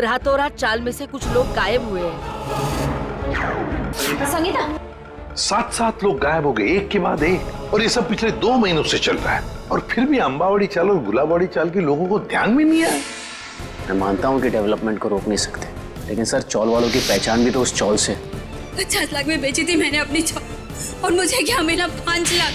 रातों रात चाल में से कुछ लोग गायब हुए हैं। संगीता, 7 लोग गायब हो गए, एक के बाद एक, और ये सब पिछले 2 महीनों से चल रहा है। और फिर भी अंबावड़ी चाल और गुलाबवाड़ी चाल के लोगों को ध्यान में नहीं आया। मैं मानता हूँ कि डेवलपमेंट को रोक नहीं सकते, लेकिन सर चौल वालों की पहचान भी तो उस चौल से। 50 लाख में बेची थी मैंने अपनी चौल, और मुझे क्या मिला? 5 लाख।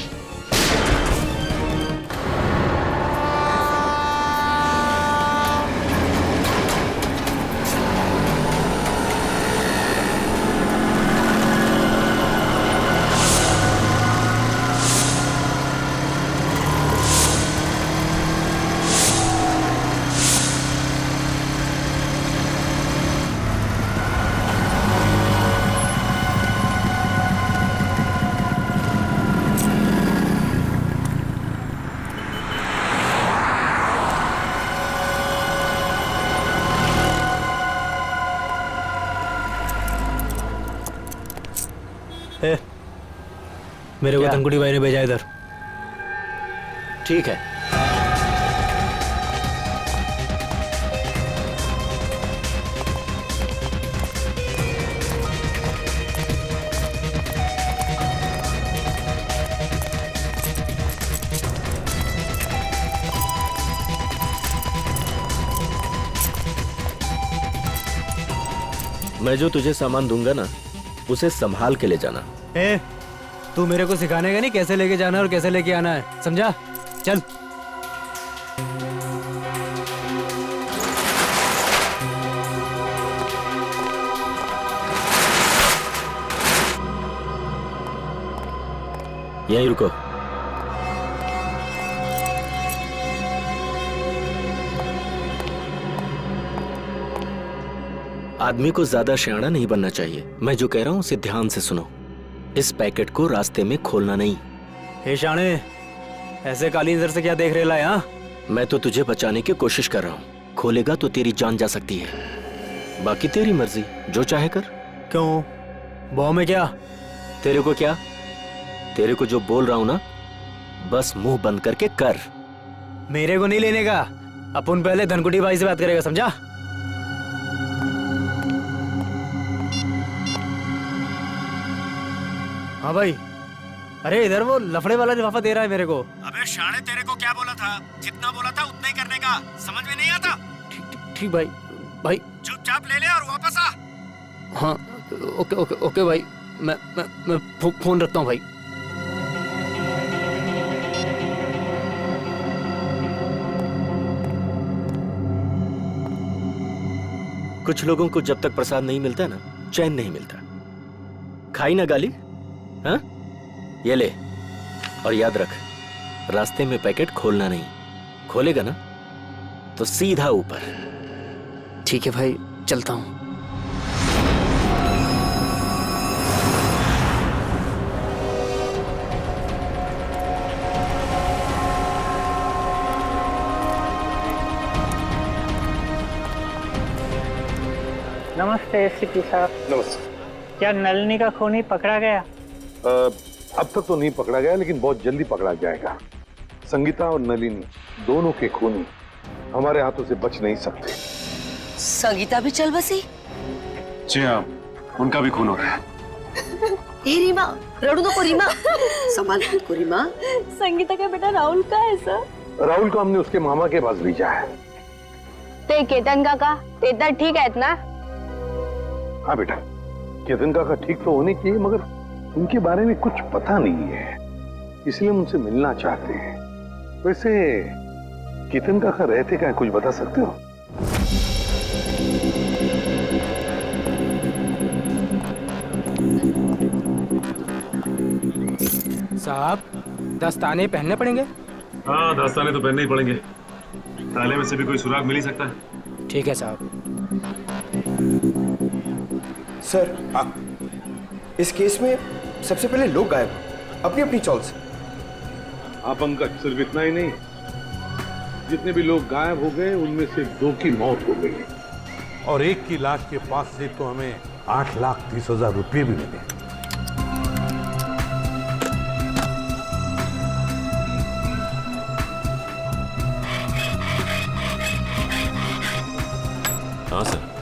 मेरे को धनकुटी भाई ने भेजा इधर। ठीक है, मैं जो तुझे सामान दूंगा ना, उसे संभाल के ले जाना। तू मेरे को सिखाने का नहीं कैसे लेके जाना और कैसे लेके आना है, समझा? चल। यहीं रुको। आदमी को ज्यादा शयाना नहीं बनना चाहिए। मैं जो कह रहा हूं उसे ध्यान से सुनो। इस पैकेट को रास्ते में खोलना नहीं। हे शाणे, ऐसे काली नजर से क्या देख रहे ला? मैं तो तुझे बचाने की कोशिश कर रहा हूँ। खोलेगा तो तेरी जान जा सकती है। बाकी तेरी मर्जी, जो चाहे कर। क्यों? बॉ में क्या? तेरे को क्या? तेरे को जो बोल रहा हूँ ना, बस मुंह बंद करके कर। मेरे को नहीं लेने का। अपन पहले धनकुटी भाई से बात करेगा, समझा? हाँ भाई। अरे इधर वो लफड़े वाला लिफाफा दे रहा है मेरे को। अबे शाणे, तेरे को क्या बोला था? जितना बोला था उतना ही करने का। समझ में नहीं आता? ठीक भाई। भाई चुपचाप ले ले और वापस आ। हाँ, ओके ओके ओके भाई। मैं फोन रखता हूँ भाई। कुछ लोगों को जब तक प्रसाद नहीं मिलता ना, चैन नहीं मिलता। खाई ना गाली? हाँ, ये ले। और याद रख, रास्ते में पैकेट खोलना नहीं। खोलेगा ना तो सीधा ऊपर। ठीक है भाई, चलता हूँ। नमस्ते एसपी साहब। नमस्ते। क्या नलिनी का खूनी पकड़ा गया? अब तक तो नहीं पकड़ा गया, लेकिन बहुत जल्दी पकड़ा जाएगा। संगीता और नलिनी दोनों के खूनी हमारे हाथों से बच नहीं सकते। संगीता भी चल बसी? जी हाँ, उनका भी खून हो रहा है। ए रीमा, रड़ू तो को रीमा। संभाल को रीमा। संगीता का बेटा राहुल का है सर। राहुल को हमने उसके मामा के पास भेजा है। ते केतन काका, ते ठीक है इतना? हाँ बेटा, केतन काका ठीक तो होने चाहिए, मगर उनके बारे में कुछ पता नहीं है, इसलिए हम उनसे मिलना चाहते हैं। वैसे केतन काका रहते क्या, कुछ बता सकते हो? साहब, दस्ताने पहनने पड़ेंगे? हाँ, दस्ताने तो पहनने ही पड़ेंगे। ताले में से भी कोई सुराग मिल ही सकता है। ठीक है साहब। सर, इस केस में सबसे पहले लोग गायब अपनी अपनी चॉल से। हाँ पंकज, सिर्फ इतना ही नहीं, जितने भी लोग गायब हो गए उनमें से 2 की मौत हो गई, और एक की लाश के पास से तो हमें 8,30,000 रुपये भी मिले। हाँ सर।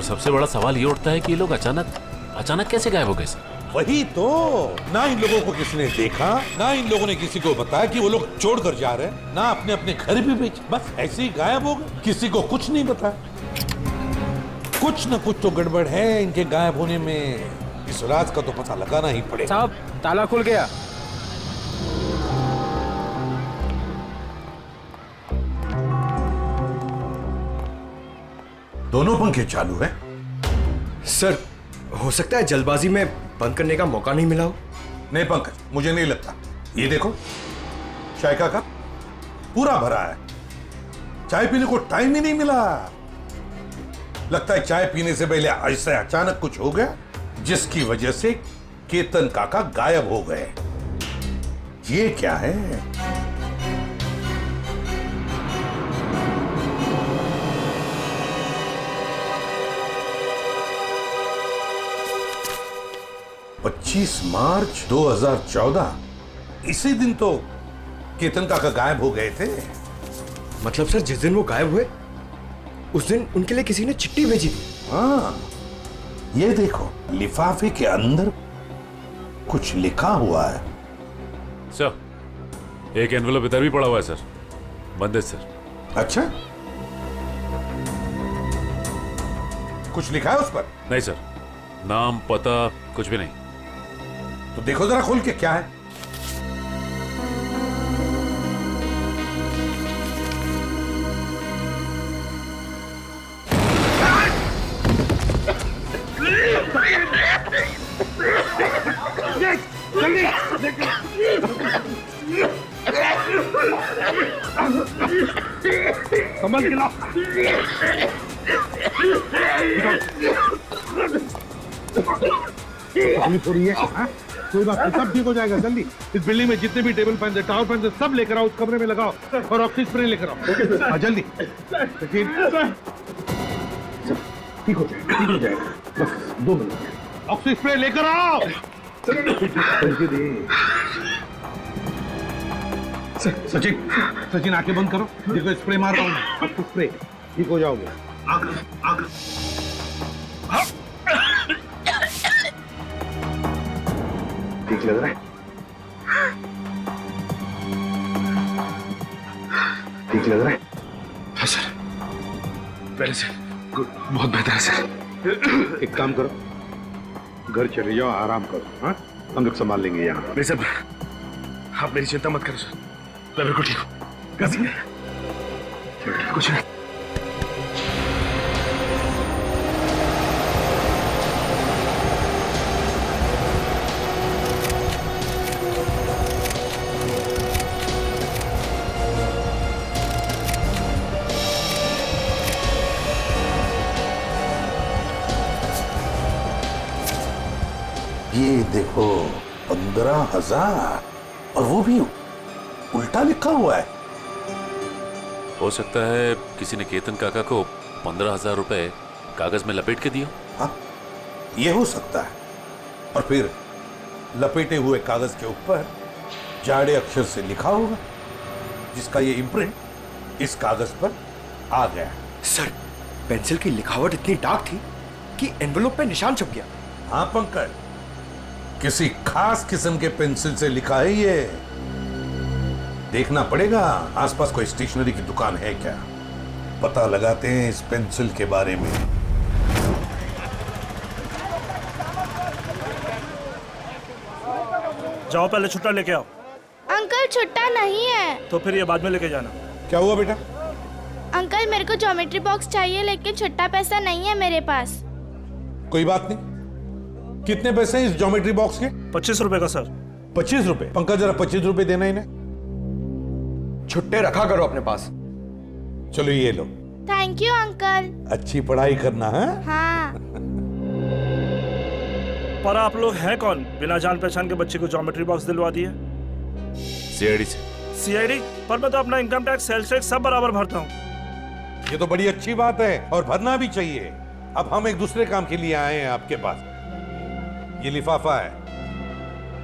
सबसे बड़ा सवाल ये उठता है कि ये लोग अचानक कैसे गायब हो गए सर? वही तो, ना इन लोगों को किसी ने देखा, ना इन लोगों ने किसी को बताया कि वो लोग छोड़कर जा रहे हैं, ना अपने अपने घर भी बेचे, बस ऐसे ही गायब हो गए, किसी को कुछ नहीं बताया। कुछ न कुछ तो गड़बड़ है इनके गायब होने में, इस राज का तो पता लगाना ही पड़ेगा। साहब ताला खुल गया। दोनों पंखे चालू हैं। सर, हो सकता है जल्दबाजी में बंद करने का मौका नहीं मिला हो। नहीं पंकज, मुझे नहीं लगता। ये देखो, चाय का कप पूरा भरा है, चाय पीने को टाइम ही नहीं मिला। लगता है चाय पीने से पहले ऐसे अचानक कुछ हो गया जिसकी वजह से केतन काका गायब हो गए। ये क्या है? (25 मार्च 2014) इसी दिन तो केतन काका गायब हो गए थे। मतलब सर, जिस दिन वो गायब हुए उस दिन उनके लिए किसी ने चिट्ठी भेजी थी। हाँ, ये देखो, लिफाफे के अंदर कुछ लिखा हुआ है। सर, एक एनवेलप इधर भी पड़ा हुआ है सर, बंद है सर। अच्छा, कुछ लिखा है उस पर? नहीं सर, नाम पता कुछ भी नहीं। तो देखो जरा खोल के, क्या है? संभल के लाओ। तकलीफ हो रही है? हाँ? कोई बात नहीं, सब ठीक हो जाएगा जल्दी। इस बिल्डिंग में जितने भी टेबल फैन, टावर फैन, सब लेकर आओ, उस कमरे में लगाओ और ऑक्सीजन स्प्रे लेकर आओ। हाँ, जल्दी। ठीक हो जाएगा, ठीक हो जाएगा, बस 2 मिनट। ऑक्सीजन स्प्रे लेकर आओ। सचिन आंखें बंद करो, देखो स्प्रे मार रहा हूँ, आपको स्प्रे, ठीक हो जाओगे। ठीक लग रहा है? ठीक लग रहा है? हाँ सर, पहले से बहुत बेहतर है सर। एक काम करो, घर चले जाओ, आराम करो। हाँ, हम लोग संभाल लेंगे यहाँ। नहीं सर, आप मेरी चिंता मत करो सर, मैं बिल्कुल ठीक हूँ। कुछ नहीं। ये देखो, 15,000, और वो भी उल्टा लिखा हुआ है। हो सकता है किसी ने केतन काका को 15,000 रुपए कागज में लपेट के दिया। हाँ, ये हो सकता है। और फिर लपेटे हुए कागज के ऊपर जाड़े अक्षर से लिखा होगा, जिसका ये इम्प्रिंट इस कागज पर आ गया। सर, पेंसिल की लिखावट इतनी डार्क थी कि एनवेलप पे निशान छप गया। हाँ पंकज, किसी खास किस्म के पेंसिल से लिखा है ये। देखना पड़ेगा आसपास कोई स्टेशनरी की दुकान है क्या, पता लगाते हैं इस पेंसिल के बारे में। जाओ, पहले छुट्टा लेके आओ। अंकल, छुट्टा नहीं है। तो फिर ये बाद में लेके जाना। क्या हुआ बेटा? अंकल, मेरे को ज्योमेट्री बॉक्स चाहिए, लेकिन छुट्टा पैसा नहीं है मेरे पास। कोई बात नहीं। कितने पैसे हैं इस ज्योमेट्री बॉक्स के? 25 रुपए का सर। 25 रुपए? पंकज, जरा 25 रुपए देना इन्हें। छुट्टे रखा करो अपने पास। चलो ये लो। Thank you uncle. अच्छी पढ़ाई करना है। हाँ। पर आप लोग हैं कौन, बिना जान पहचान के बच्चे को ज्योमेट्री बॉक्स दिलवा दिए? सीआईडी से। सीआईडी? पर मैं तो अपना इनकम टैक्स, सेल्स टैक्स सब बराबर भरता हूँ। ये तो बड़ी अच्छी बात है और भरना भी चाहिए। अब हम एक दूसरे काम के लिए आए हैं आपके पास। ये लिफाफा है,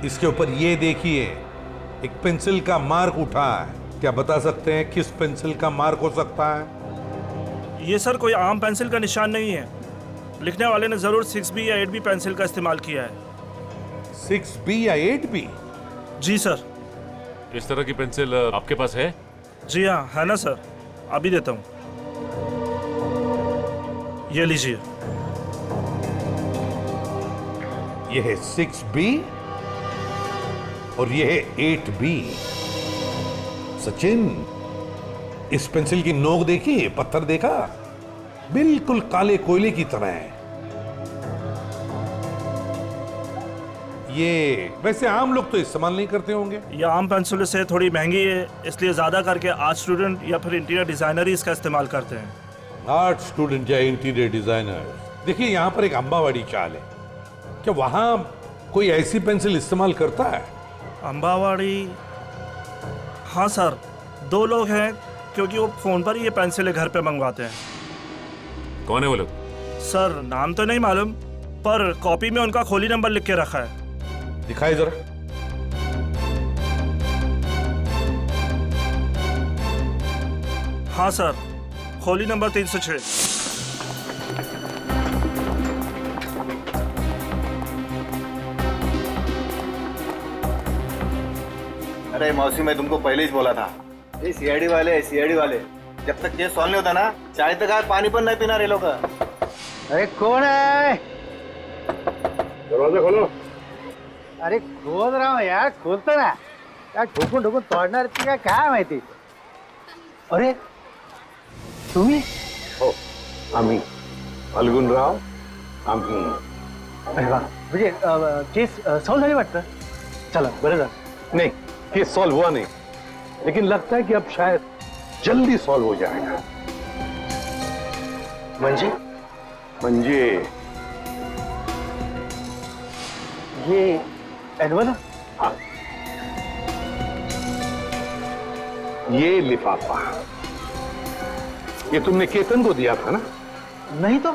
इसके ऊपर ये देखिए, एक पेंसिल का मार्क उठा है। क्या बता सकते हैं किस पेंसिल का मार्क हो सकता है? ये सर कोई आम पेंसिल का निशान नहीं है, लिखने वाले ने जरूर 6B या 8B पेंसिल का इस्तेमाल किया है। 6B या 8B? जी सर। इस तरह की पेंसिल आपके पास है? जी हाँ, है ना सर, अभी देता हूँ। ये लीजिए। ये है 6B और ये है 8B। सचिन, इस पेंसिल की नोक देखी, पत्थर देखा, बिल्कुल काले कोयले की तरह है। ये वैसे आम लोग तो इस्तेमाल नहीं करते होंगे। ये आम पेंसिलों से थोड़ी महंगी है, इसलिए ज्यादा करके आर्ट स्टूडेंट या फिर इंटीरियर डिजाइनर ही इसका इस्तेमाल करते हैं। आर्ट स्टूडेंट या इंटीरियर डिजाइनर। देखिए यहाँ पर एक अंबावाड़ी चाल है, क्या वहां कोई ऐसी पेंसिल इस्तेमाल करता है? अंबावाड़ी? हाँ सर, 2 लोग हैं, क्योंकि वो फोन पर ही ये पेंसिलें घर पे मंगवाते हैं। कौन है वो लोग? सर नाम तो नहीं मालूम, पर कॉपी में उनका खोली नंबर लिख के रखा है। दिखाई जरा। हाँ सर, खोली नंबर 306। अरे मौसी, मैं तुमको पहले ही बोला था, ये सीआईडी वाले जब तक केस सॉल्व नहीं होता ना, चाय तक आए पानी पर नहीं पीना रे लोग। अरे कौन है? दरवाजा खोलो। अरे खोल रहा हूँ यार, खोलतो ना यार, ठोकून ठोकून तोडणार ती काय माहिती। अरे तुम्ही? हो, आम्ही फाल्गुनराव, आम्ही। अरे वा, म्हणजे केस सॉल्व झाली वाटतं। चला बरं झालं। नहीं, केस सॉल्व हुआ नहीं, लेकिन लगता है कि अब शायद जल्दी सॉल्व हो जाएगा। म्हणजे ये एनवल? हाँ, ये लिफाफा, ये तुमने केतन को दिया था ना? नहीं तो,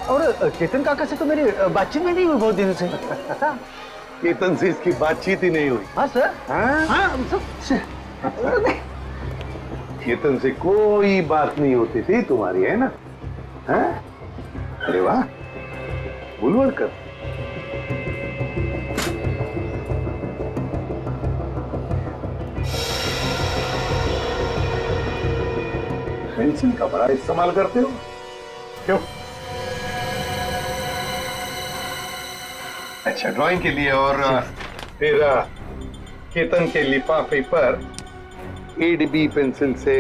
और केतन काका से तो मेरी बातचीत में नहीं हुई बहुत दिनों से। केतन से इसकी बातचीत ही नहीं हुई। हाँ सर। हाँ? हाँ, केतन से कोई बात नहीं होती थी तुम्हारी, है ना? हाँ? अरे वाह, बुलवल कर। पेंसिल का बड़ा इस्तेमाल करते हो क्यों? अच्छा, ड्राइंग के लिए। और फिर केतन के लिफाफे पर 8B पेंसिल से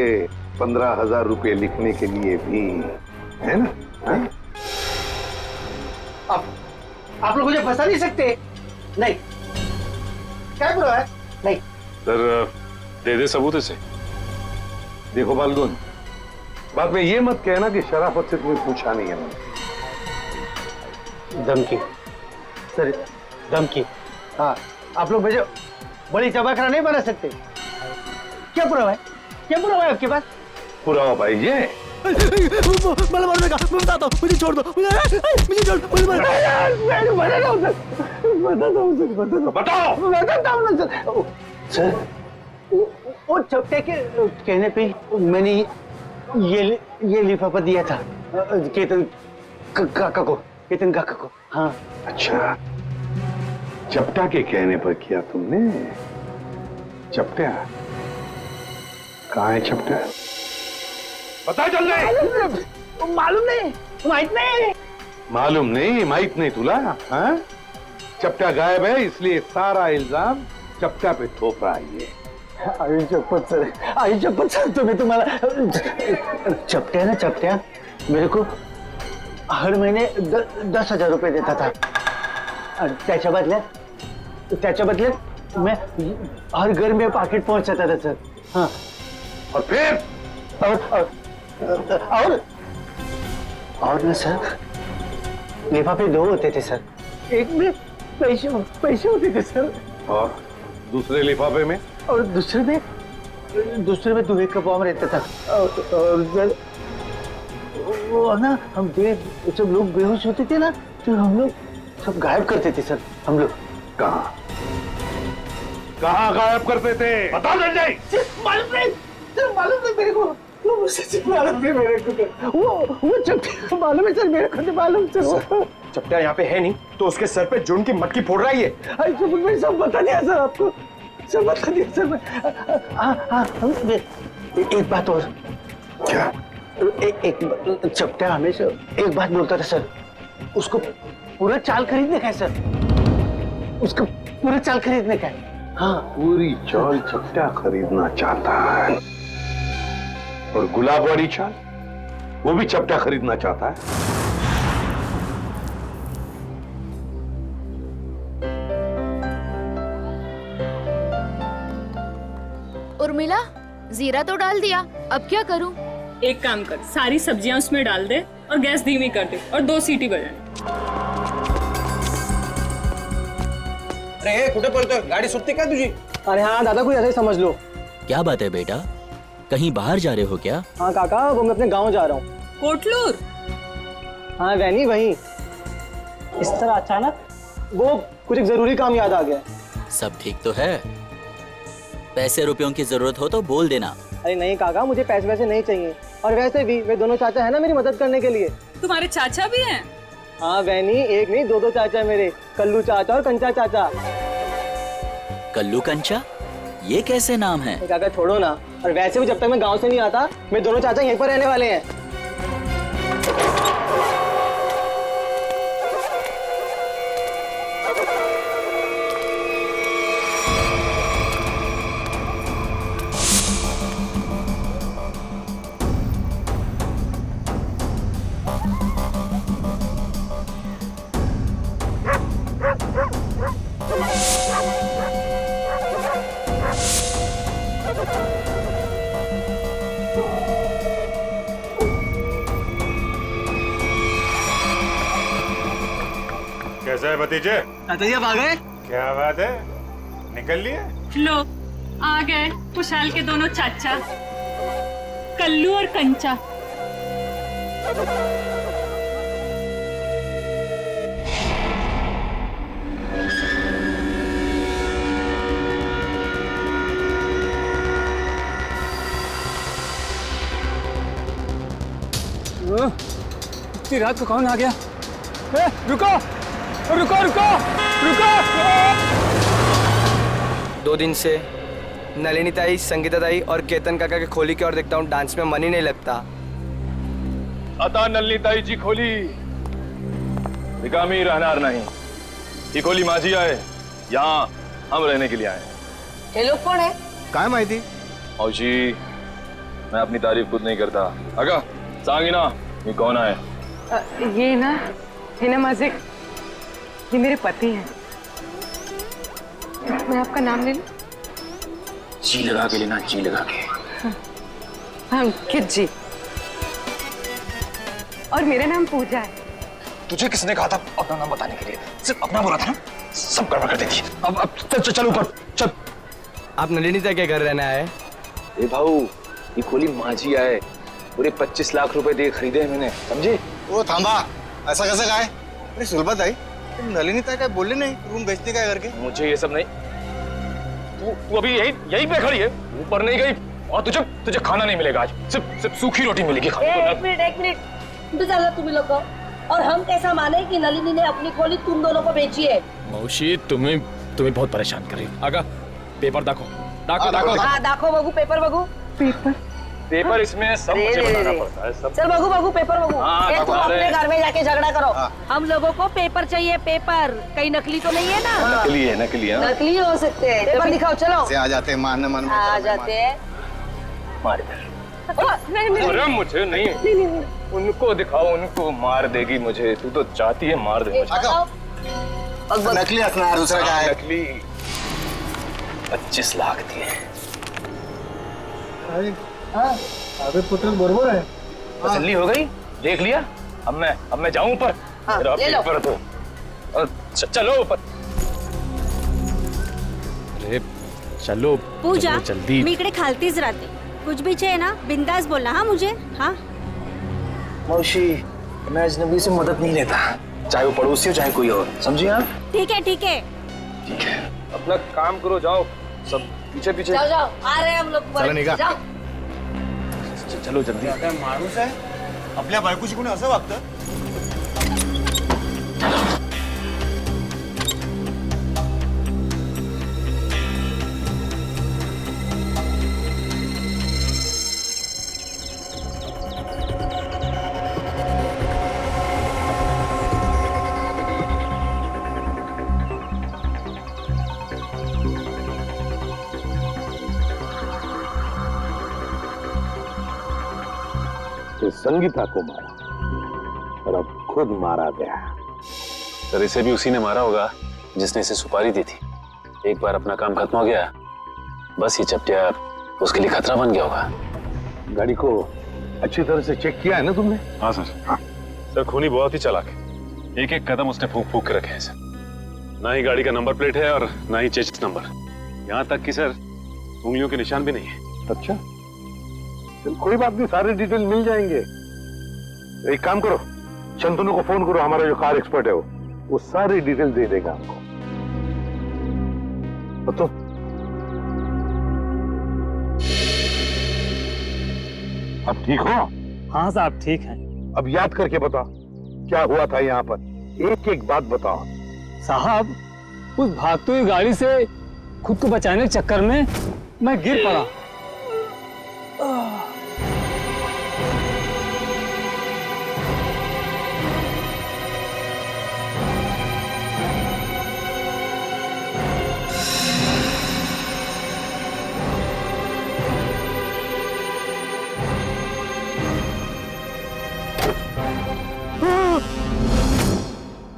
15,000 रुपए लिखने के लिए भी, है ना? हाँ? आप लोग मुझे फंसा नहीं सकते। नहीं, क्या बुरा है? नहीं सर, दे दे सबूत इसे। देखो फाल्गुन, बाद में ये मत कहना कि शराफत से तुम्हें पूछा नहीं है मैंने। धमकी सर, धमकी। हाँ, आप लोग मुझे बड़ी चबाखरा नहीं बना सकते। क्या पुरावा है? क्या पुरावा है आपके पास? पुरावा भाई ये मला मारू नका, मैं बताता हूँ, मुझे छोड़ दो, मुझे छोड़, बताओ। सर, वो चपटे के कहने पे मैंने ये लिफाफा दिया था केतन काका को। हाँ। अच्छा, चपटा के कहने पर किया तुमने? चपटा कहाँ है? चपटा पता चल गए? मालूम नहीं, माहित नहीं तुला? हाँ? चपटा गायब है, इसलिए सारा इल्जाम चपटा पे थोप रहा है ये। आई चप्पत सर, तुम्हें तुम्हारा चपट्या मेरे को हर महीने 10,000 रुपए देता था, और त्याच्या बदल्यात मैं हर घर में पाकिट पहुंचाता था सर। हाँ, और फिर और ना सर, लिफाफे 2 होते थे सर, एक में पैसे होते थे सर, और दूसरे लिफाफे में? और दूसरे में दुहे का बॉम्ब रहता था। और वो ना, हम जब लोग बेहोश होते थे ना, तो हम लोग सब गायब करते थे सर। हम लोग कहाँ गायब करते थे? बता संजय। मालूम नहीं मेरे को। वो सच मालूम है मेरे को, वो चपटा मालूम है सर, मेरे को तो मालूम सर। चपटा यहाँ पे है नहीं तो उसके सर पे जुन की मटकी फोड़ रहा है ये। मैं सब बता दिया सर आपको, सब बता दिया सर। एक बात और। क्या? एक चपटा हमेशा एक बात बोलता था सर, उसको पूरा चाल खरीदने का है सर, उसको पूरा चाल खरीदने का है। हाँ, पूरी चाल चपटा खरीदना चाहता है, और गुलाब वाली चाल वो भी चपटा खरीदना चाहता है। उर्मिला, जीरा तो डाल दिया, अब क्या करूं? एक काम कर, सारी सब्जियां उसमें डाल दे और गैस धीमी कर दे और 2 सीटी बजाने। अरे कुठे पळतोय? गाडी सुटते का तुझी? अरे हाँ दादा, कोई ऐसा ही समझ लो। क्या बात है बेटा, कहीं बाहर जा रहे हो क्या? हाँ काका, वो मैं अपने गांव जा रहा हूँ। कोटलूर? हाँ वैनी, वहीं। इस तरह अचानक वो कुछ एक जरूरी काम याद आ गया। सब ठीक तो है? पैसे रुपयों की जरूरत हो तो बोल देना। अरे नहीं काका, मुझे पैसे वैसे नहीं चाहिए, और वैसे भी वे दोनों चाचा है ना मेरी मदद करने के लिए। तुम्हारे चाचा भी हैं? हाँ वैनी, एक नहीं 2 चाचा है मेरे, कल्लू चाचा और कंचा चाचा। कल्लू कंचा, ये कैसे नाम है? काका छोड़ो ना, और वैसे भी जब तक मैं गांव से नहीं आता मेरे दोनों चाचा यहीं पर रहने वाले हैं। कैसा है भतीजे? चाचा आ गए? क्या बात है, निकल लिए? लो, आ गए खुशहाल के दोनों चाचा, कल्लू और कंचा। इतनी रात को कौन आ गया? रुको रुको रुको रुको। 2 दिन से नलिनी ताई, संगीता ताई और केतन काका के खोली की ओर देखता हूँ, डांस में मन ही नहीं लगता। आता नलिनी ताई जी खोली, निकामी रहनार नहीं। ये खोली माझी आहे, यहाँ हम रहने के लिए आए। ये लोग कौन है? काय माहिती? औशी, मैं अपनी तारीफ खुद नहीं करता। अगा सांगी ना, ये कौन है? ये ना माझे, ये मेरे पति हैं। मैं आपका नाम ले लूं? जी लगा के लेना, जी लगा के। हाँ अंकित जी, और मेरा नाम पूजा है। तुझे किसने कहा था अपना नाम बताने के लिए? सिर्फ अपना बोला था ना, सब गड़बड़ कर देती। अब चल ऊपर चल। आप नलिनी ताई के घर रहने आए? ए भाऊ, ये खोली माझी है, पूरे 25 लाख रुपए दे खरीदे हैं मैंने, समझे? ओ थांबा, ऐसा कैसे काय? अरे सुलभा ताई, तुम नलिनी ताई काय बोलले नहीं रूम बेचने का करके? मुझे ये सब नहीं। तू अभी यही पे खड़ी है, ऊपर नहीं गई, और तुझे खाना नहीं मिलेगा आज, सिर्फ सूखी रोटी मिलेगी खाने को। एक मिनट कुठे चालला तुम्ही लोक? और हम कैसा माने कि नलिनी ने अपनी खोली तुम दोनों को बेची है? मौशी, तुम्हें बहुत परेशान कर रही हो। आगा पेपर दाखो। हाँ दाखो बघू, पेपर बघू। पेपर इसमें सब मुझे बताना पड़ता है, सब। चल बघू पेपर बघू। हाँ, तुम अपने घर में जाके झगड़ा करो। हम लोगों को पेपर चाहिए, पेपर। कहीं नकली तो नहीं है ना? नकली है, नकली हो सकते हैं। पेपर दिखाओ, चलो। से आ जाते हैं, मारने मन में आ जाते हैं। मार दे। अरे मुझे नहीं, उनको दिखाओ, उनको मार देगी मुझे। तू तो चाहती है मार दे मुझे। नकली असना, दूसरा क्या है? नकली 25 लाख दिए। अबे पुत्र बरोबर है। तसल्ली हो गई? देख लिया? अब मैं जाऊं ऊपर? मेरा पेपर तो चलो ऊपर। अरे चलो पूजा, जल्दी। मी इकडे खालतीच राहते, कुछ भी चाहिए ना बिंदास बोलना। हाँ मुझे, हाँ। मौशी, मैं अजनबी से मदद नहीं लेता, चाहे वो पड़ोसी हो चाहे कोई और, समझी आप? ठीक है ठीक है ठीक है, अपना काम करो, जाओ सब पीछे पीछे। जाओ आ रहे हैं हम लोग। चलो निकाल। जाओ। चलो जल्दी. काय माणूस आहे आपल्या बायकोशी कोणी असं वागतं? संगीता को मारा और अब खुद मारा गया. सर इसे भी उसी ने मारा होगा जिसने इसे सुपारी दी थी. एक बार अपना काम खत्म हो गया, बस ये चपटिया उसके लिए खतरा बन गया होगा. गाड़ी को अच्छी तरह से चेक किया है ना तुमने? हाँ सर. हाँ सर, खूनी बहुत ही चालाक है. एक एक कदम उसने फूक फूक के रखे हैं सर. ना ही गाड़ी का नंबर प्लेट है और ना ही चेसिस नंबर. यहाँ तक कि सर उंगलियों के निशान भी नहीं है. अच्छा, चल कोई बात नहीं, सारे डिटेल मिल जाएंगे. एक काम करो, शंतनु को फोन करो, हमारा जो कार एक्सपर्ट है वो सारी डिटेल दे देगा हमको. तो अब ठीक हो? हाँ साहब ठीक है. अब याद करके बताओ क्या हुआ था यहाँ पर, एक एक बात बताओ. साहब उस भागती हुई गाड़ी से खुद को बचाने के चक्कर में मैं गिर पड़ा.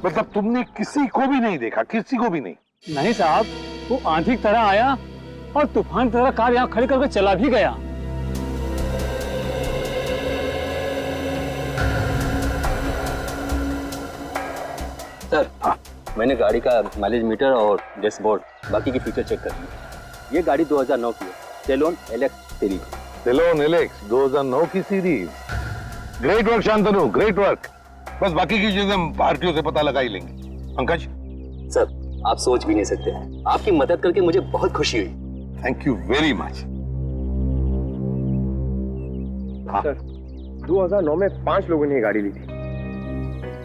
मतलब तुमने किसी को भी नहीं देखा? किसी को भी नहीं? नहीं साहब, वो आंधी की तरह आया और तूफान की तरह कार यहाँ खड़ी करके चला भी गया. सर हाँ, मैंने गाड़ी का माइलेज मीटर और डैशबोर्ड बाकी के फीचर चेक कर लिए. ये गाड़ी 2009 की है, सेलोन एलेक्स सीरीज. सेलोन एलेक्स 2009 की series. Great work Shantanu, great work. बस बाकी की चीजें हम भारतीयों से पता लगा ही लेंगे. पंकज सर आप सोच भी नहीं सकते, आपकी मदद करके मुझे बहुत खुशी हुई. Thank you very much. Sir 2009 में 5 लोगों ने गाड़ी ली थी.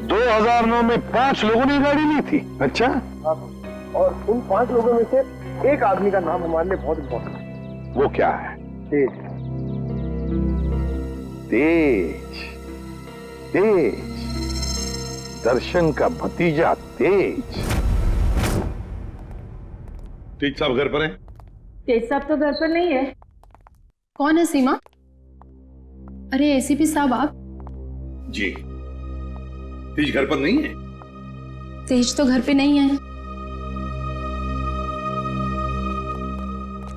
2009 में 5 लोगों ने गाड़ी ली थी? अच्छा. और उन 5 लोगों में से एक आदमी का नाम हमारे लिए बहुत इम्पोर्टेंट है. वो क्या है? तेज. तेज. तेज, दर्शन का भतीजा तेज. तेज साहब घर पर हैं? तेज साहब तो घर पर नहीं है. कौन है सीमा? अरे एसीपी साहब आप? जी. तेज घर पर नहीं है? तेज तो घर पे नहीं है.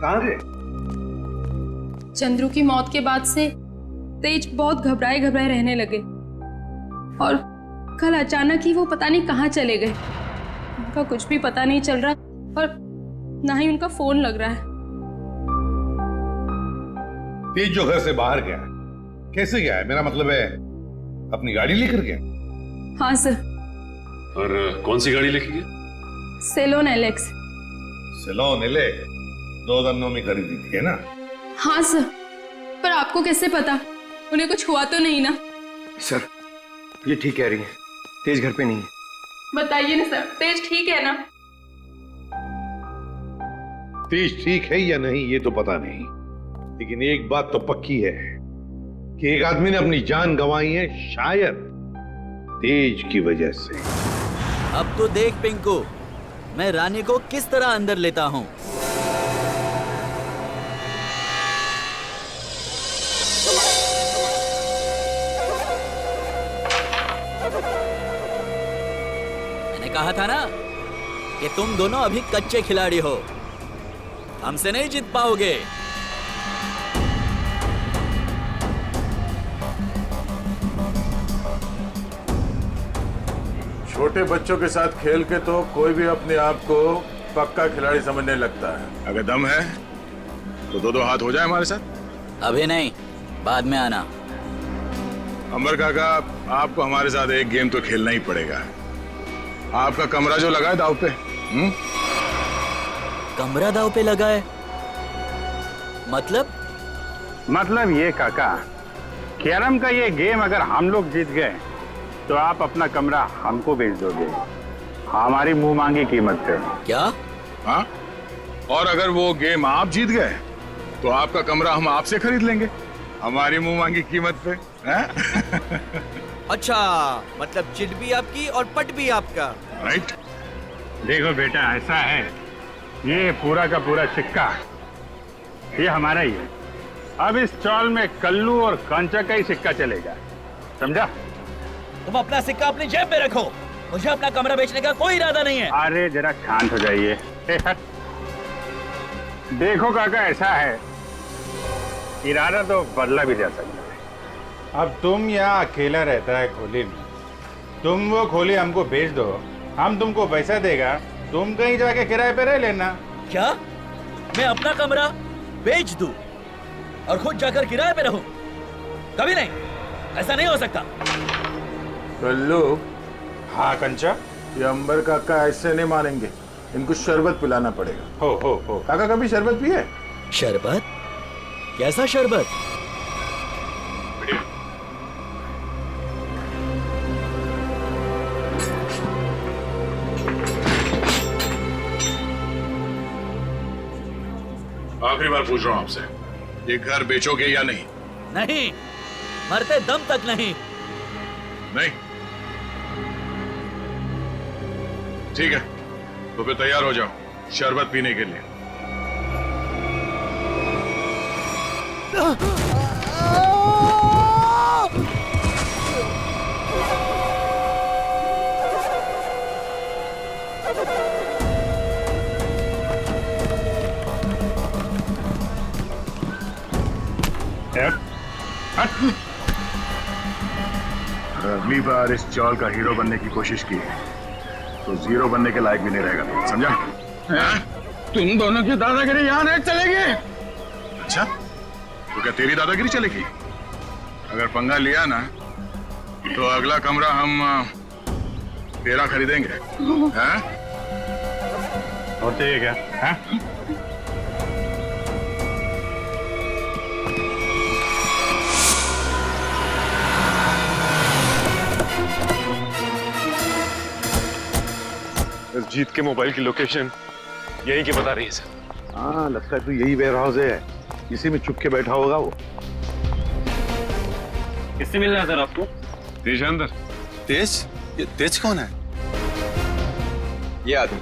कहाँ गए? चंद्रू की मौत के बाद से तेज बहुत घबराए घबराए रहने लगे और कल अचानक ही वो पता नहीं कहाँ चले गए. उनका कुछ भी पता नहीं चल रहा और ना ही उनका फोन लग रहा है. तेज जो घर से बाहर गया, कैसे गया है? मेरा मतलब है अपनी गाड़ी लेकर गया? हाँ सर. और कौन सी गाड़ी लेके गया? Salon Alex. सेलोन एलेक्स 2009 में खरीदी थी, है ना? हाँ सर, पर आपको कैसे पता? उन्हें कुछ हुआ तो नहीं ना? सर ये ठीक कह रही है, तेज घर पे नहीं है. बताइए ना सर, तेज ठीक है ना? तेज ठीक है या नहीं ये तो पता नहीं, लेकिन एक बात तो पक्की है कि एक आदमी ने अपनी जान गंवाई है, शायद तेज की वजह से. अब तो देख पिंकू, मैं रानी को किस तरह अंदर लेता हूँ. मैंने कहा था ना कि तुम दोनों अभी कच्चे खिलाड़ी हो, हमसे नहीं जीत पाओगे. छोटे बच्चों के साथ खेल के तो कोई भी अपने आप को पक्का खिलाड़ी समझने लगता है. अगर दम है तो दो दो हाथ हो जाए हमारे साथ. अभी नहीं, बाद में आना. अंबर काका, आपको हमारे साथ एक गेम तो खेलना ही पड़ेगा. आपका कमरा जो लगा है दाव पे. कमरा दाव पे लगा है? मतलब ये काका कैरम का ये गेम अगर हम लोग जीत गए तो आप अपना कमरा हमको बेच दोगे, हमारी मुंह मांगी कीमत पे। क्या? हाँ, और अगर वो गेम आप जीत गए तो आपका कमरा हम आपसे खरीद लेंगे, हमारी मुंह मांगी कीमत पे। अच्छा, मतलब चिट भी आपकी और पट भी आपका। राइट। देखो बेटा, ऐसा है, ये पूरा का पूरा सिक्का ये हमारा ही है। अब इस चौल में कल्लू और कांचा का ही सिक्का चलेगा, समझा? तुम अपना सिक्का अपनी जेब में रखो, मुझे अपना कमरा बेचने का कोई इरादा नहीं है। अरे जरा शांत हो जाइए। देखो काका, ऐसा है, इरादा तो बदला भी जा सकता है। अब तुम यहाँ अकेला रहता है खोली में, तुम वो खोली हमको बेच दो, हम तुमको पैसा देगा, तुम कहीं जाके किराए पे रह लेना। क्या मैं अपना कमरा बेच दूं और खुद जाकर किराए पे रहूं? कभी नहीं, ऐसा नहीं हो सकता। कल्लू। हाँ कंचा, ये अंबर काका ऐसे नहीं मानेंगे, इनको शरबत पिलाना पड़ेगा। हो काका कभी शरबत पिए? शरबत? कैसा शरबत? आखिरी बार पूछ रहा हूँ आपसे, ये घर बेचोगे या नहीं? नहीं, मरते दम तक नहीं। नहीं? ठीक है, तो फिर तैयार हो जाओ शरबत पीने के लिए। अगली बार इस चौल का हीरो बनने की कोशिश की तो जीरो बनने के लायक भी नहीं रहेगा, समझा? तुम दोनों की दादागिरी यहाँ नहीं चलेगी। अच्छा, तो क्या तेरी दादागिरी चलेगी? अगर पंगा लिया ना तो अगला कमरा हम तेरा खरीदेंगे। हैं? और चाहिए क्या? हैं? इस जीत के मोबाइल की लोकेशन यही की बता रही है सर। हाँ, लगता है तो यही वेयर हाउस है, इसी में चुप के बैठा होगा वो। किससे मिलना है सर आपको? तेज अंदर। तेज? ये तेज कौन है? ये आदमी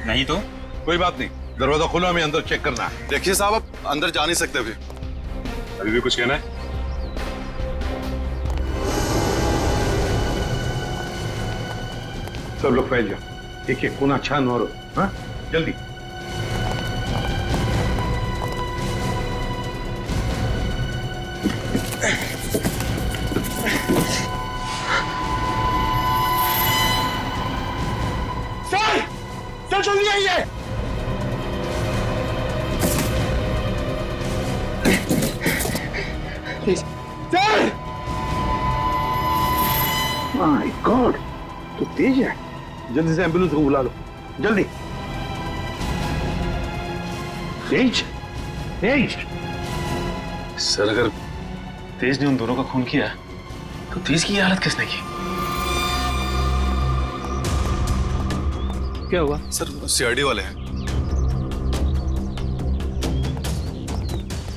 नहीं तो कोई बात नहीं, दरवाजा खोलो, हमें अंदर चेक करना है। देखिए साहब, आप अंदर जा नहीं सकते अभी भी कुछ कहना है? सब लोग फैल जाओ, एक एक कोना छान मारो। हाँ, जल्दी। सर जल्दी आइए। सर! माय गॉड, तो तेज है। जल्दी से एम्बुलेंस को बुला लो, जल्दी। तेज, तेज। सर अगर तेज ने उन दोनों का खून किया तो तेज की हालत किसने की? क्या हुआ? सर सीआईडी वाले हैं।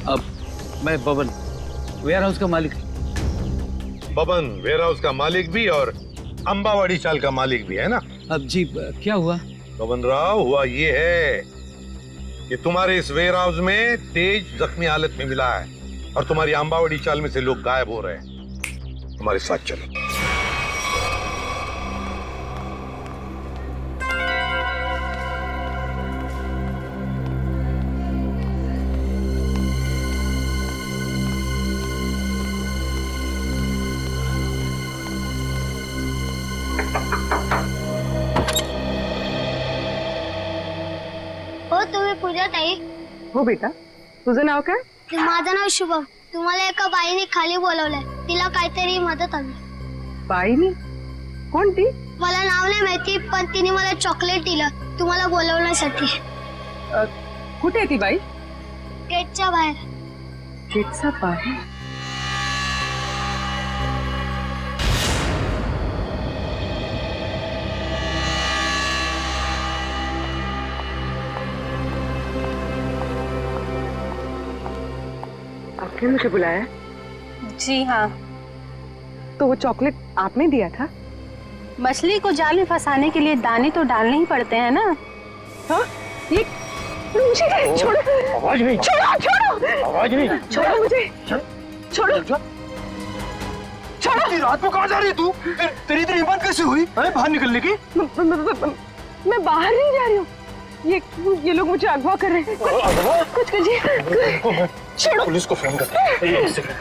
अब मैं बबन, वेयर हाउस का मालिक। बबन वेयर हाउस का मालिक भी और अंबावाड़ी चाल का मालिक भी है ना? अब जी क्या हुआ? बबन राव, हुआ ये है कि तुम्हारे इस वेयर हाउस में तेज जख्मी हालत में मिला है और तुम्हारी अंबावाड़ी चाल में से लोग गायब हो रहे हैं। हमारे साथ चलो। हो तुम्ही पूजा ताई? हो बेटा, तुझं नाव काय? माझं नाव शुभम. तुम्हाला एका बाईने खाली बोलवलंय, तिला काहीतरी मदत हवी. बाईनी? कोणती? मला नाव नाही माहिती, पण तिने मला चॉकलेट दिलं तुम्हाला बोलवण्यासाठी. कुठे आहे ती बाई? गेटच्या बाहेर. जेठ साहब बाहर। आपने मुझे बुलाया? जी हाँ। तो वो चॉकलेट आपने दिया था? मछली को जाल में फंसाने के लिए दाने तो डालने ही पड़ते हैं ना। हाँ? ये मुझे छोड़ो। आवाज नहीं। छोड़ो छोड़ो। आवाज नहीं। छोड़ो मुझे। छोड़ो। छोड़ो। रात को कहाँ जा रही है तू? तेरी इतनी हिम्मत कैसे हुई? अरे बाहर निकलने की? मैं बाहर नहीं जा रही हूँ। ये लोग मुझे अगवा कर रहे हैं। कुछ कीजिए। छोड़ो। पुलिस को फोन कर। एक सेकंड।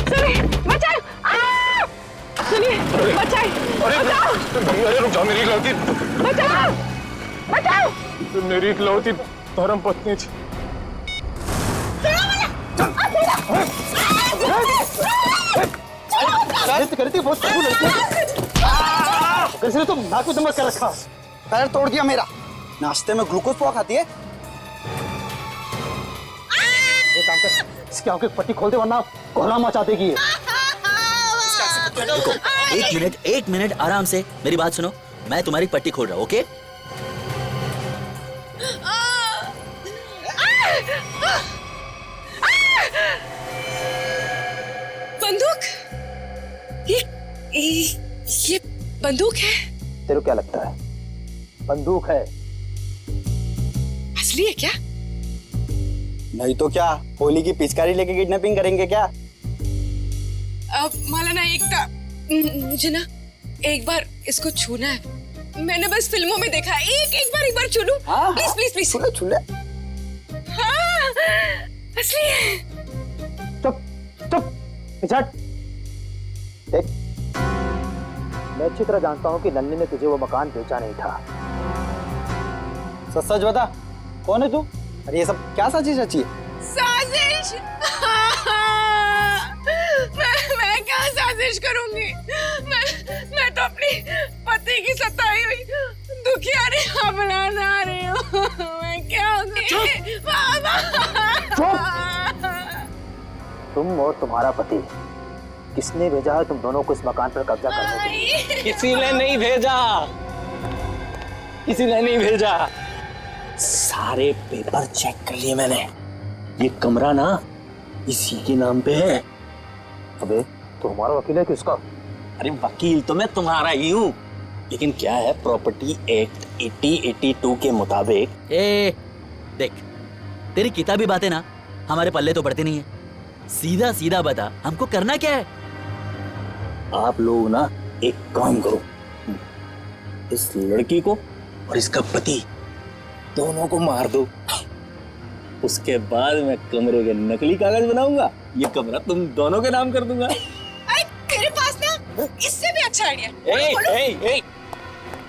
सुनिए, बचाओ! सुनिए, बचाओ! अरे रुक जाओ, मेरी इकलौती बचाओ! बचाओ! मेरी इकलौती धर्म पत्नी थी। करती बहुत कैसे तुम नाक में दम कर रखा? पैर तोड़ दिया मेरा। नाश्ते में ग्लूकोज पाव खाती है? एक काम कर, इसकी आंखें पट्टी खोल दे वरना कोहरा मचा देगी। देखो, एक मिनट आराम से मेरी बात सुनो। मैं तुम्हारी पट्टी खोल रहा हूँ, ओके? बंदूक? ये बंदूक है? तेरे को क्या लगता है? बंदूक है। असली है क्या? नहीं तो क्या, होली की पिचकारी लेके किडनैपिंग करेंगे क्या? मौलाना मुझे ना एक बार इसको छूना है। मैंने बस फिल्मों में देखा है। एक बार छू लूं? Please please please. छू ले। हाँ, असली है। चुप पिछड़। देख, मैं अच्छी तरह जानता हूँ कि नन्नी ने तुझे वो मकान बेचा नहीं था। सच बता, कौन है तू? अरे ये सब क्या साजिश रची है? साजिश? मैं क्या साजिश करूंगी? मैं तो अपनी पति की सताई हुई दुखियारी अपना रही हूँ। मैं क्या होगी? तुम और तुम्हारा पति, किसने भेजा है तुम दोनों को इस मकान पर कब्जा करने के लिए? किसी ने नहीं भेजा। किसी ने नहीं भेजा। सारे पेपर चेक कर लिए मैंने। ये कमरा ना इसी के नाम पे है। अबे तो हमारा वकील है किसका? अरे वकील तो मैं तुम्हारा ही हूँ, लेकिन क्या है, प्रॉपर्टी एक्ट 8082 के मुताबिक। देख, तेरी किताबी बातें ना हमारे पल्ले तो पड़ती नहीं है। सीधा सीधा बता, हमको करना क्या है? आप लोग ना एक काम करो, इस लड़की को और इसका पति दोनों को मार दो। उसके बाद मैं कमरे के नकली कागज बनाऊंगा, ये कमरा तुम दोनों के नाम कर दूंगा। अरे तेरे पास ना इससे भी अच्छा आइडिया।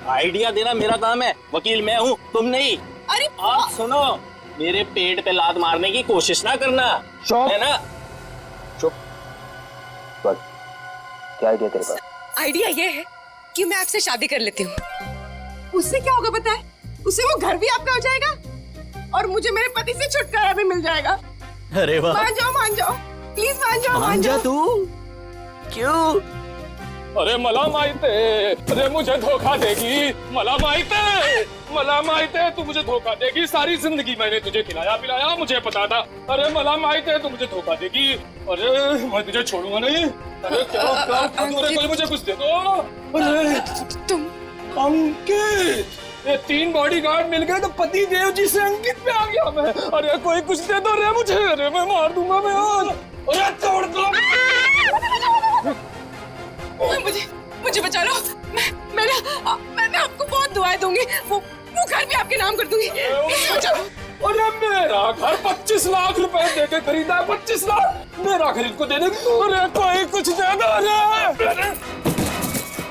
आइडिया देना मेरा काम है, वकील मैं हूँ, तुम नहीं। अरे आप सुनो, मेरे पेट पे लात मारने की कोशिश ना करना, है ना? चुप। क्या आइडिया तेरे पास? आइडिया ये है कि मैं आपसे शादी कर लेती हूँ। उससे क्या होगा पता है? उससे वो घर भी आपका हो जाएगा और मुझे मेरे पति से छुटकारा भी मिल जाएगा। अरे वाह, मान जाओ प्लीज, मान जाओ। तू क्यों? अरे मला माहिते, अरे मुझे धोखा देगी। मला माहिते तू मुझे धोखा देगी। सारी जिंदगी मैंने तुझे खिलाया पिलाया, मुझे पता था। अरे मला माहिते तू मुझे धोखा देगी। अरे मैं तुझे छोड़ूंगा नहीं। अरे क्या कोई मुझे कुछ दे दो। अरे तुम अंकित, ये 3 बॉडीगार्ड मिल गए तो पति देव जी से अंकित पे आ गया मैं। अरे कोई कुछ दे दो रे मुझे। अरे मैं मार दूंगा मैं आज। अरे तोड़ दो। मुझे बचा लो। मैं आपको बहुत दुआएं दूंगी। वो घर भी आपके नाम कर दूंगी। अरे मेरा घर 25 लाख रुपए देके खरीदा है। 25 लाख मेरा खरीद को दे दे। अरे कोई कुछ दे दो।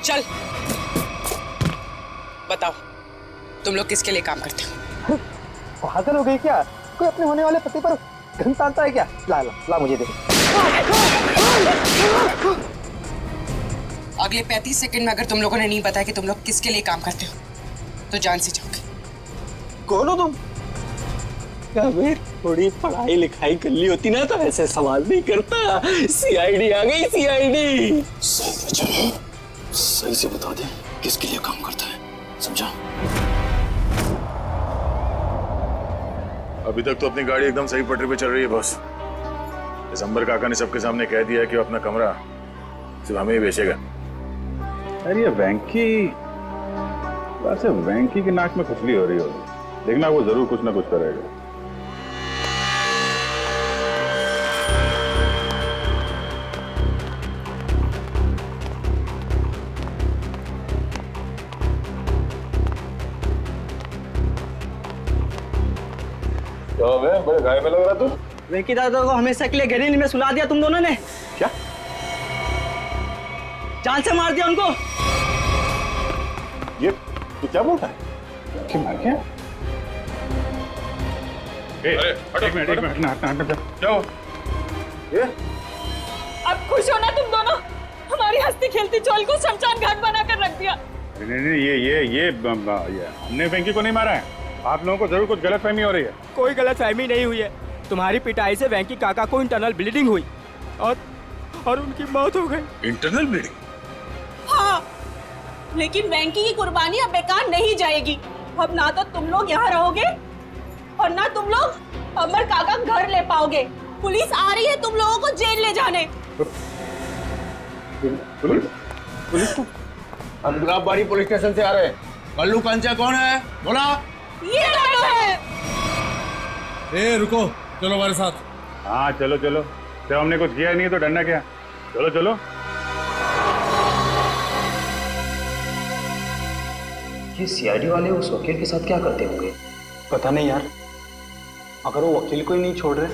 चल बताओ, तुम लोग किसके लिए काम करते हो? पागल हो गई क्या? कोई अपने होने वाले पति पर घन तानता है क्या? ला मुझे दे। अगले 35 सेकंड में अगर तुम लोगों ने नहीं बताया कि तुम लोग किसके लिए काम करते हो तो जान से जाओगे। कौन हो तुम? अबे थोड़ी पढ़ाई लिखाई कर ली होती ना तो ऐसे सवाल नहीं करता। सीआईडी आ गई, सीआईडी। सही से बता दे किसके लिए काम करता है, समझा? अभी तक तो अपनी गाड़ी एकदम सही पटरी पे चल रही है बॉस। दिसंबर काका ने सबके सामने कह दिया है कि वो अपना कमरा सिर्फ हमें ही बेचेगा। अरे ये वेंकी, वैसे वेंकी के नाक में खुजली हो रही होगी, देखना वो जरूर कुछ ना कुछ करेगा। बड़े गाय में लग रहा तू। वेंकी दादा को हमेशा के लिए गहरीनी में सुला दिया तुम दोनों ने। क्या? जान से मार दिया उनको। ये तू क्या बोलता है? कि मार क्या? एक मिनट क्या हो? ये अब खुश हो ना तुम दोनों? हमारी हंसती खेलती चोल को शमशान घाट बना कर रख दिया। नहीं, ये हमने वेंकी को नहीं मारा है। आप लोगों को जरूर कुछ गलतफहमी हो रही है। कोई गलतफहमी नहीं हुई है। तुम्हारी पिटाई से वेंकी काका को इंटरनल ब्लीडिंग हुई और उनकी मौत हो गई। Internal bleeding? हाँ, लेकिन वेंकी की कुर्बानी अब बेकार नहीं जाएगी। अब ना तो तुम लोग यहाँ रहोगे और ना तुम लोग अमर काका घर ले पाओगे। पुलिस आ रही है तुम लोगों को जेल ले जाने। पुलिस? हम गुलाबबाड़ी पुलिस स्टेशन से आ रहे हैं। कल्लू कंचा कौन है? बोला। ये दोनों है। ए रुको, चलो हमारे साथ। हाँ चलो चलो, जब हमने कुछ किया नहीं है तो डरना क्या? चलो चलो। ये सीआईडी वाले उस वकील के साथ क्या करते होंगे? पता नहीं यार। अगर वो वकील को ही नहीं छोड़ रहे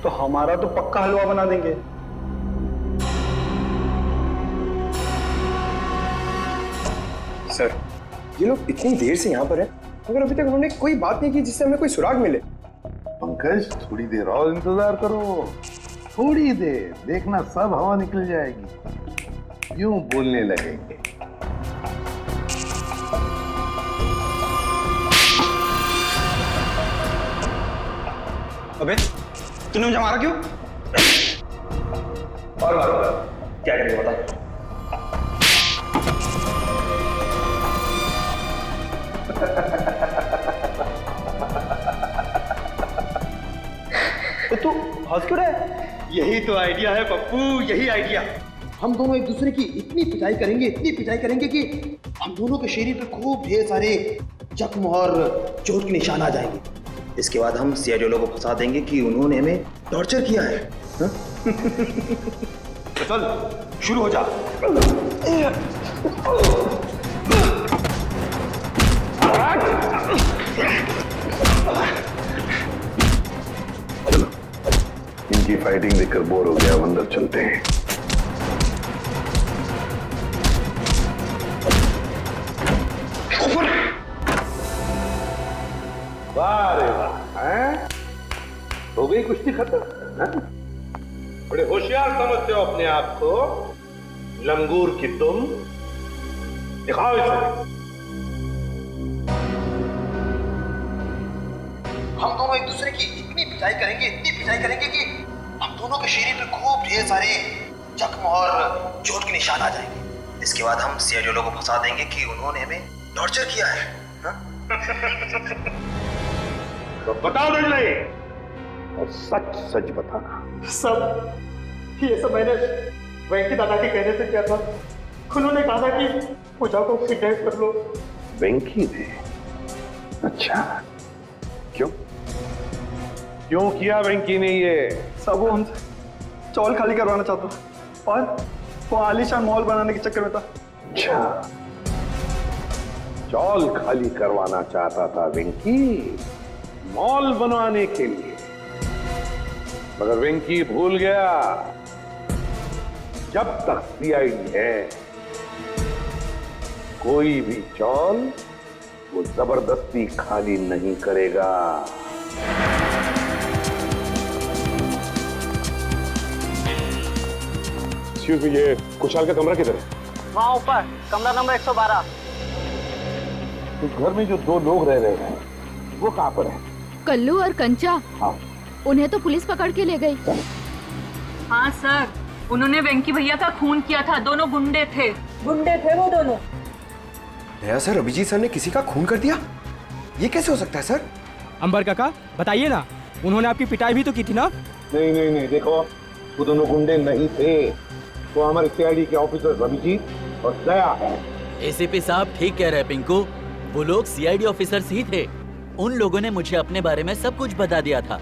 तो हमारा तो पक्का हलवा बना देंगे। सर, ये लोग इतनी देर से यहाँ पर हैं, मगर अभी तक उन्होंने कोई बात नहीं की जिससे हमें कोई सुराग मिले। पंकज, थोड़ी देर और इंतजार करो, थोड़ी देर, देखना सब हवा निकल जाएगी, यूं बोलने लगेंगे। अबे तूने मुझे मारा क्यों? और मारो, क्या करेंगे बता? तू हंस क्यों रहा है? यही तो आइडिया है पप्पू, यही आइडिया। हम दोनों एक दूसरे की इतनी पिटाई करेंगे कि हम दोनों के शरीर पे खूब ढेर सारे जख्म और चोट के निशान आ जाएंगे। इसके बाद हम सीआईडी वालों को फंसा देंगे कि उन्होंने हमें टॉर्चर किया है। तो चल शुरू हो जा। इनकी फाइटिंग देखकर बोर हो गया, अब अंदर चलते हैं। वाह रे वाह, हैं? हो गई कुश्ती खत्म, हैं? बड़े होशियार समझते हो अपने आप को, लंगूर की तुम। दिखाओ इसे। हम दोनों एक दूसरे की इतनी पिटाई करेंगे कि हम दोनों के शरीर पे खूब ढेर सारे जख्म और चोट के निशान आ जाएंगे। इसके बाद हम सीआईडी वालों को फंसा देंगे कि उन्होंने हमें टॉर्चर किया है। तो बताओ दंडले, और सच सच बताना। ये सब मैंने वेंकी दादा के कहने से किया था। उन्होंने कहा था कि पूजा को किडनैप कर लो। वेंकी ने? अच्छा, क्यों किया वेंकी ने ये? सब वो हमसे चौल खाली करवाना चाहता था और वो आलीशान मॉल बनाने के चक्कर में था। अच्छा, चौल खाली करवाना चाहता था वेंकी, मॉल बनवाने के लिए। मगर वेंकी भूल गया, जब तक सीआईडी है कोई भी चौल वो जबरदस्ती खाली नहीं करेगा। ये कुशाल का कमरा किधर है? वहाँ ऊपर, कमरा नंबर 112। उस घर में जो दो लोग रह रहे हैं, वो कहाँ पर है? कल्लू और कंचा। हाँ। उन्हें तो पुलिस पकड़ के ले गई। हाँ सर, उन्होंने वेंकी भैया का खून किया था। दोनों गुंडे थे वो दोनों। दया सर, अभिजीत सर ने किसी का खून कर दिया? ये कैसे हो सकता है सर? अंबर काका बताइए ना, उन्होंने आपकी पिटाई भी तो की थी ना? नहीं नहीं नहीं, देखो वो दोनों गुंडे नहीं थे, वो हमारे सीआईडी के ऑफिसर अभिजीत और दया है। एसीपी साहब ठीक कह रहे हैं पिंकू, वो लोग सीआईडी ऑफिसर्स ही थे। उन लोगों ने मुझे अपने बारे में सब कुछ बता दिया था,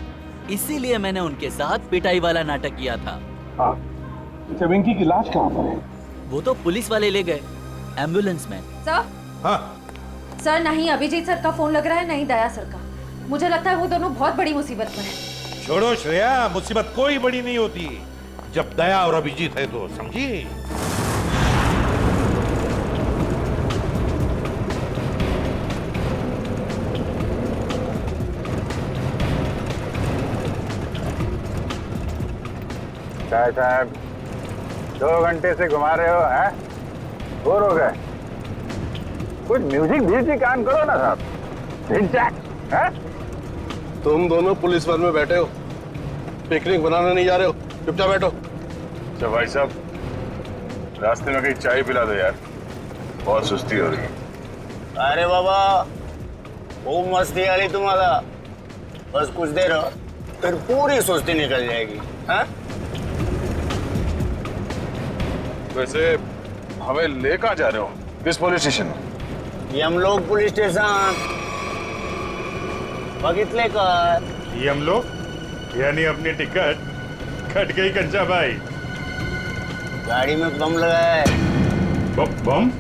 इसीलिए मैंने उनके साथ पिटाई वाला नाटक किया था। हाँ, अच्छा वेंकी की लाश कहाँ पर है? वो तो पुलिस वाले ले गए एम्बुलेंस में। सर? हाँ सर, नहीं अभिजीत सर का फोन लग रहा है, नहीं दया सर का। मुझे लगता है वो दोनों बहुत बड़ी मुसीबत में हैं। छोड़ो श्रेया, मुसीबत कोई बड़ी नहीं होती जब दया और अभिजीत है तो, समझी? साहब 2 घंटे से घुमा रहे हो, हैं? बोर हो गए? कुछ म्यूजिक भी कान करो ना साहब। हैं? तुम दोनों पुलिस वाले में बैठे हो, पिकनिक बनाने नहीं जा रहे हो, चुपचाप बैठो। अच्छा भाई साहब, रास्ते में कहीं चाय पिला दो यार, बहुत सुस्ती हो रही है। अरे बाबा, खूब मस्ती आ रही तुम्हारा, बस कुछ देर हो फिर पूरी सुस्ती निकल जाएगी। हाँ? वैसे हमें ले कहाँ जा रहे हो? किस पुलिस स्टेशन? यमलोक पुलिस स्टेशन। बगितले का यमलोक यानी अपनी टिकट कट गई कंचा भाई। गाड़ी में बम लगा है। बम?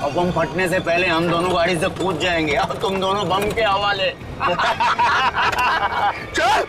और बम फटने से पहले हम दोनों गाड़ी से कूद जाएंगे और तुम दोनों बम के हवाले। चल!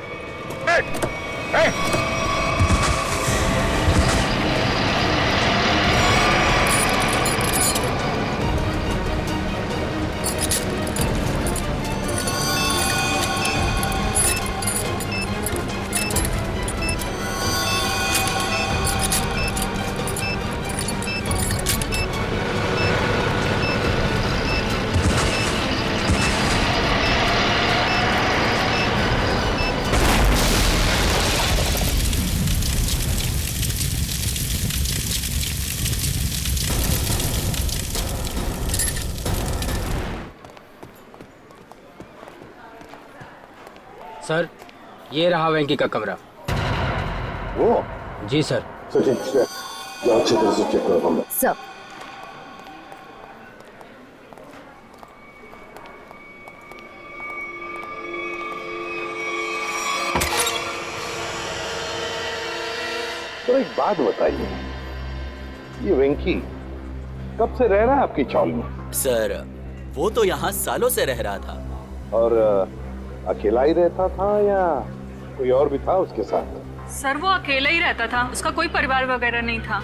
सर, ये रहा वेंकी का कमरा। वो? जी सर। सचिन, जाओ अच्छी तरह से चेक करो कमरा। सर। तो एक बात बताइए, ये वेंकी कब से रह रहा है आपकी चौल में? सर, वो तो यहाँ सालों से रह रहा था। और अकेला ही रहता था या कोई और भी था उसके साथ? सर, वो अकेला ही रहता था, उसका कोई परिवार वगैरह नहीं था।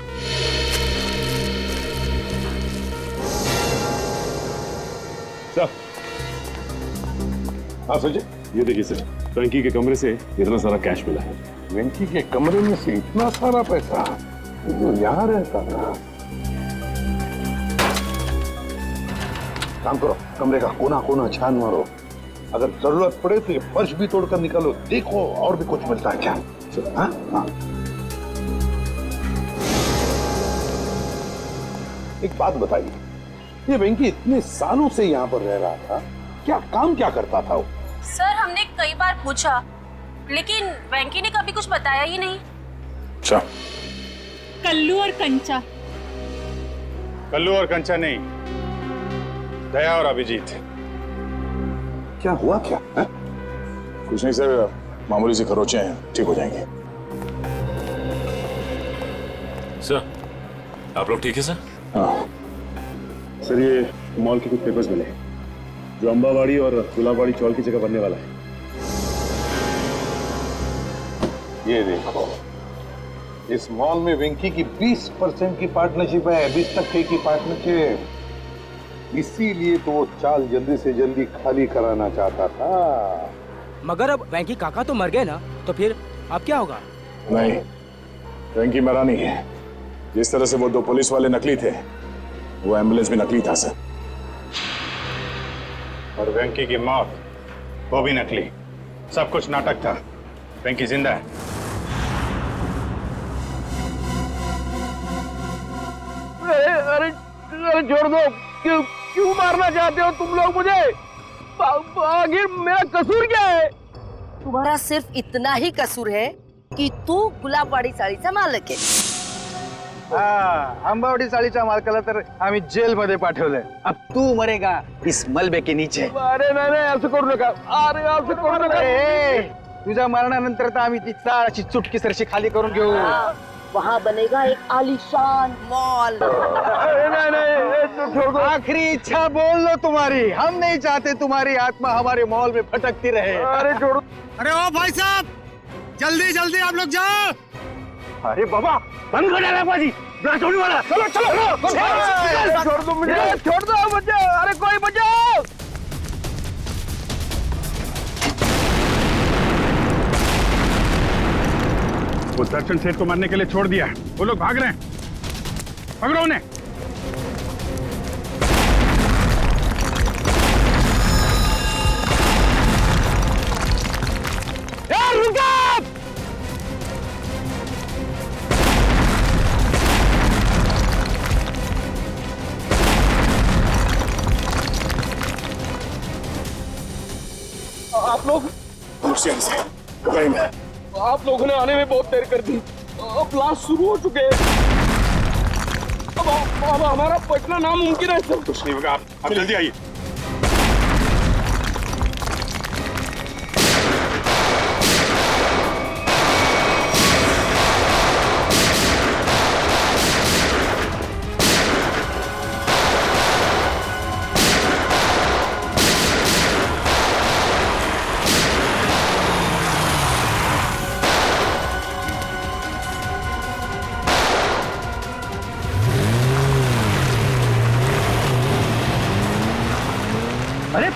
सर, हाँ सर, ये देखिए सर, वेंकी के कमरे से इतना सारा कैश मिला है। वेंकी के कमरे में से इतना सारा पैसा जो यहाँ रहता था? काम करो, कमरे का कोना कोना छान मारो, अगर जरूरत पड़े तो ये फर्श भी तोड़कर निकालो, देखो और भी कुछ मिलता है क्या। हाँ? हाँ। एक बात बताइए, ये वेंकी इतने सालों से यहाँ पर रह रहा था, क्या काम क्या करता था वो? सर, हमने कई बार पूछा, लेकिन वेंकी ने कभी कुछ बताया ही नहीं। अच्छा, कल्लू और कंचा। कल्लू और कंचा नहीं, दया और अभिजीत। क्या हुआ क्या है? कुछ नहीं सर, मामूली सी खरोचे हैं, ठीक हो जाएंगे। सर, आप लोग ठीक है सर? हाँ सर, ये मॉल के कुछ पेपर्स मिले जो अंबावाड़ी और गुलाबवाड़ी चौल की जगह बनने वाला है। ये देखो, इस मॉल में वेंकी की 20% की पार्टनरशिप है, 20% की पार्टनरशिप। इसीलिए तो वो चाल जल्दी से जल्दी खाली कराना चाहता था। मगर अब वेंकी काका तो मर गए ना, तो फिर अब क्या होगा? नहीं, वेंकी मरा नहीं है। जिस तरह से वो 2 पुलिस वाले नकली थे, वो एम्बुलेंस भी नकली था सर। और वेंकी की मौत वो भी नकली, सब कुछ नाटक था। वेंकी जिंदा है। अरे छोड़ दो, क्यों मारना चाहते हो तुम लोग मुझे? आखिर मेरा कसूर क्या है? तुम्हारा सिर्फ इतना ही कसूर है कि तू गुलाबवाडी साडीचा मालक आहे। आंबावडी साडीच्या मालकाला तर आम्ही जेल मध्ये पाठवलंय। अब तू मरेगा इस मलबे के नीचे। अरे नाही असं करू नका, अरे असं करू नका। तुझ्या मरणानंतर तर आम्ही ती चाळाची चुटकी सरशी खाली करून घेऊ। वहाँ बनेगा एक आलीशान मॉल। नहीं, आखिरी इच्छा बोल लो तुम्हारी। हम नहीं चाहते तुम्हारी आत्मा हमारे मॉल में भटकती रहे। अरे छोड़ो। अरे ओ भाई साहब, जल्दी जल्दी आप लोग जाओ। अरे बाबा बंद कर डाला बाजी, छोड़ने वाला। चलो छोड़ दो मुझे, छोड़ दो मुझे। अरे कोई बचाओ। वो दर्शन सेठ को मारने के लिए छोड़ दिया, वो लोग भाग रहे हैं। पकड़ो उन्हें। आप लोग आप लोगों ने आने में बहुत देर कर दी। अब ब्लास्ट शुरू हो चुके हैं। अब हमारा पटना नामुमकिन है। सब कुछ नहीं होगा, आप जल्दी आइए। अरे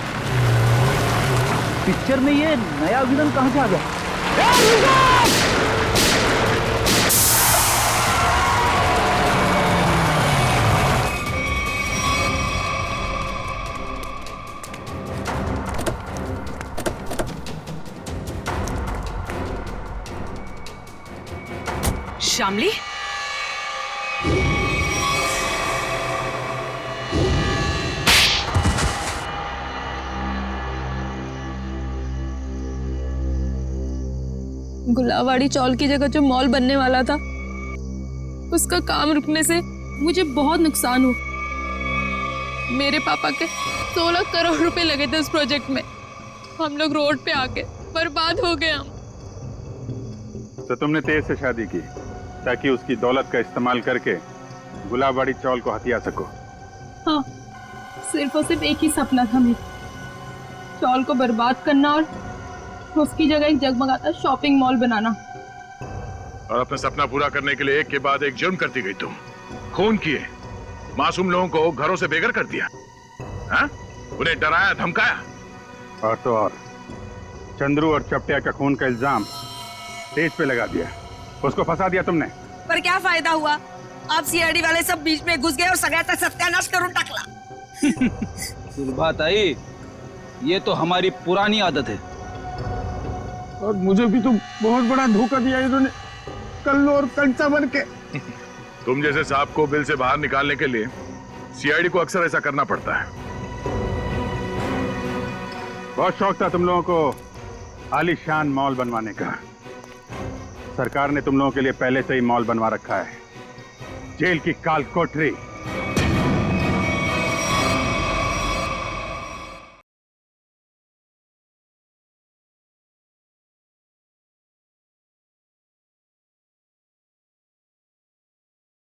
पिक्चर में ये नया विलन कहां से आ गया? शामली, गुलाबवाड़ी चौल की जगह जो मॉल बनने वाला था, उसका काम रुकने से मुझे बहुत नुकसान हुआ। मेरे पापा के 16 करोड़ रुपए लगे थे उस प्रोजेक्ट में। हम लोग रोड पे आके बर्बाद हो गए। हम तो तुमने तेज से शादी की ताकि उसकी दौलत का इस्तेमाल करके गुलाबवाड़ी चौल को हथिया सको। हाँ, सिर्फ और सिर्फ एक ही सपना था मेरा, चौल को बर्बाद करना और उसकी जगह एक जगमगाता शॉपिंग मॉल बनाना। और अपना सपना पूरा करने के लिए एक के बाद एक जुर्म करती गई तुम। खून किए, मासूम लोगों को घरों से बेघर कर दिया, हाँ? उन्हें डराया धमकाया। और तो और चंद्रू और चपटिया का खून का इल्जाम तेज पे लगा दिया, उसको फंसा दिया तुमने। पर क्या फायदा हुआ? आप सीआईडी वाले सब बीच में घुस गए और सगळ्याचा सत्यानाश करून टाकला। सुलभाताई, ये तो हमारी पुरानी आदत है। और मुझे भी तो बहुत बड़ा धोखा दिया इन्होंने, कल्लू और कंचा बन के। तुम जैसे सांप को बिल से बाहर निकालने के लिए सीआईडी को अक्सर ऐसा करना पड़ता है। बहुत शौक था तुम लोगों को आलीशान मॉल बनवाने का। सरकार ने तुम लोगों के लिए पहले से ही मॉल बनवा रखा है, जेल की काल कोठरी।